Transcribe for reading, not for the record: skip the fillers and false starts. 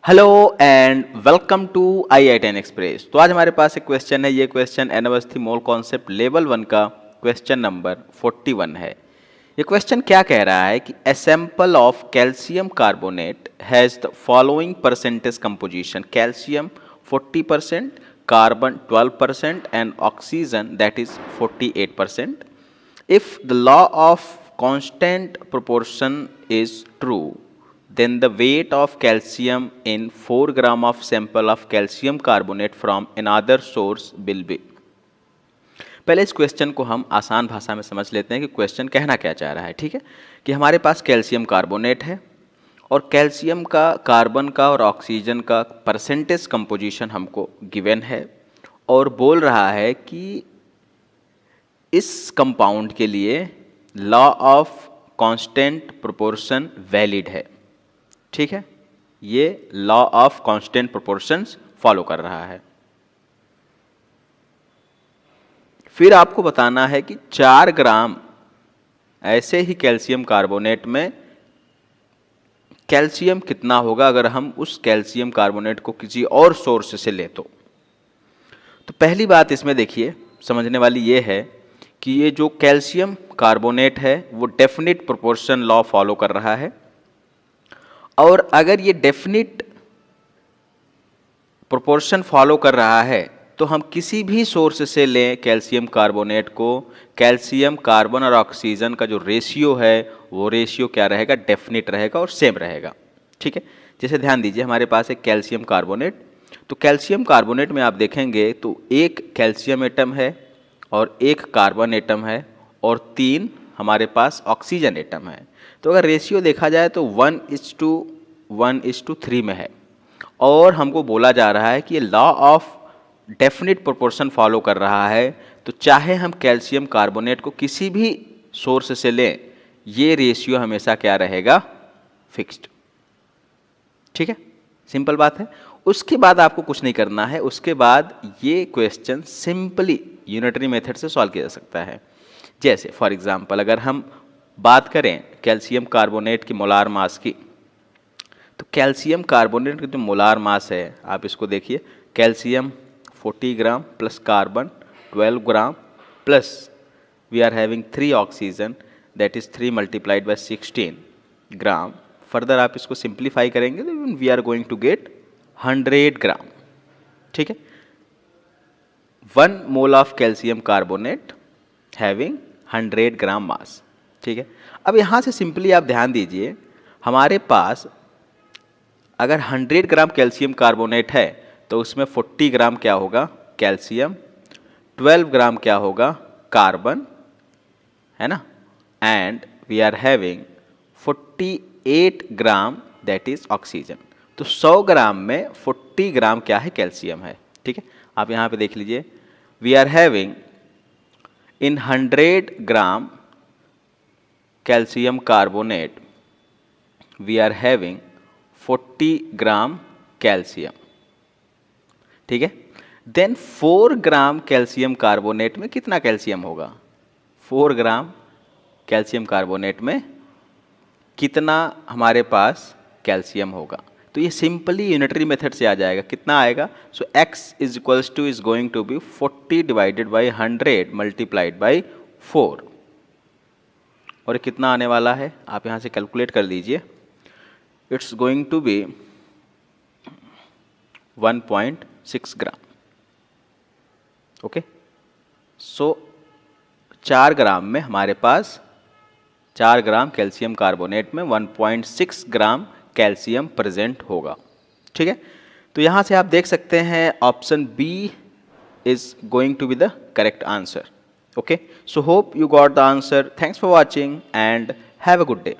Hello and welcome to आई10 express. तो आज हमारे पास एक क्वेश्चन है। ये क्वेश्चन एनावस्थी मोल कॉन्सेप्ट लेवल 1 का क्वेश्चन नंबर 41 है। ये क्वेश्चन क्या कह रहा है कि a sample of calcium carbonate has the following percentage composition, calcium 40%, carbon 12% and oxygen that is 48%। If the law of constant proportion is true, then the weight of calcium in 4 gram of sample of calcium carbonate from another source will be। पहले इस question को हम आसान भाषा में समझ लेते हैं कि क्वेश्चन कहना क्या चाह रहा है। ठीक है, कि हमारे पास कैल्शियम कार्बोनेट है और कैल्शियम का, कार्बन का और ऑक्सीजन का परसेंटेज कंपोजिशन हमको गिवन है और बोल रहा है कि इस कंपाउंड के लिए law of constant proportion valid है। ठीक है, ये law of constant proportions follow कर रहा है। फिर आपको बताना है कि 4 ग्राम ऐसे ही कैल्शियम कार्बोनेट में कैल्शियम कितना होगा अगर हम उस कैल्शियम कार्बोनेट को किसी और सोर्स से ले तो पहली बात इसमें देखिए समझने वाली ये है कि ये जो कैल्शियम कार्बोनेट है वो डेफिनिट प्रोपोर्शन लॉ फॉलो कर रहा है और अगर ये डेफिनिट प्रोपोर्शन फॉलो कर रहा है तो हम किसी भी सोर्स से लें कैल्शियम कार्बोनेट को, कैल्शियम, कार्बन और ऑक्सीजन का जो रेशियो है वो रेशियो क्या रहेगा, डेफिनिट रहेगा और सेम रहेगा। ठीक है, जैसे ध्यान दीजिए हमारे पास एक कैल्शियम कार्बोनेट, तो कैल्शियम कार्बोनेट में आप देखेंगे तो एक कैल्शियम एटम है और एक कार्बन एटम है और 3 हमारे पास ऑक्सीजन एटम है। तो अगर रेशियो देखा जाए तो 1:1:3 में है और हमको बोला जा रहा है कि ये law of definite proportion follow कर रहा है। तो चाहे हम कैल्शियम कार्बोनेट को किसी भी सोर्स से लें, ये रेशियो हमेशा क्या रहेगा, फिक्स्ड। ठीक है, सिंपल बात है। उसके बाद आपको कुछ नहीं करना है, उसके बाद ये क्वेश्चन सिंपली यूनिटरी मेथड से सॉल्व किया जा सकता है। जैसे फॉर एग्जांपल अगर हम बात करें कैल्शियम कार्बोनेट की मोलार मास की, तो कैल्शियम कार्बोनेट की जो मोलार मास है आप इसको देखिए, calcium 40 gram plus carbon 12 gram plus we are having 3 oxygen that is 3 × 16 gram. Further आप इसको सिंप्लीफाई करेंगे तो we are going to get 100 gram. ठीक है, 1 mole of calcium carbonate having 100 gram mass. ठीक है, अब यहाँ से सिंपली आप ध्यान दीजिए हमारे पास अगर 100 ग्राम कैल्शियम कार्बोनेट है तो उसमें 40 ग्राम क्या होगा, कैल्शियम, 12 ग्राम क्या होगा, कार्बन, है ना, and we are having 48 gram that is oxygen. तो 100 ग्राम में 40 ग्राम क्या है, कैल्शियम है। ठीक है, आप यहाँ पे देख लीजिए we are having in 100 gram calcium carbonate we are having 40 gram calcium. ठीक है, देन 4 ग्राम कैल्शियम कार्बोनेट में कितना कैल्शियम होगा, 4 ग्राम कैल्शियम कार्बोनेट में कितना हमारे पास कैल्शियम होगा। तो ये सिंपली यूनिटरी मेथड से आ जाएगा, कितना आएगा, so x is going to be 40 divided by 100 multiplied by 4 और ये कितना आने वाला है आप यहाँ से कैलकुलेट कर लीजिए, it's going to be 1.6 gram. Okay, so 4 gram में हमारे पास 4 ग्राम कैल्शियम कार्बोनेट में 1.6 ग्राम कैल्शियम प्रेजेंट होगा। ठीक है, तो यहाँ से आप देख सकते हैं option B is going to be the correct answer. Okay, so hope you got the answer. Thanks for watching and have a good day.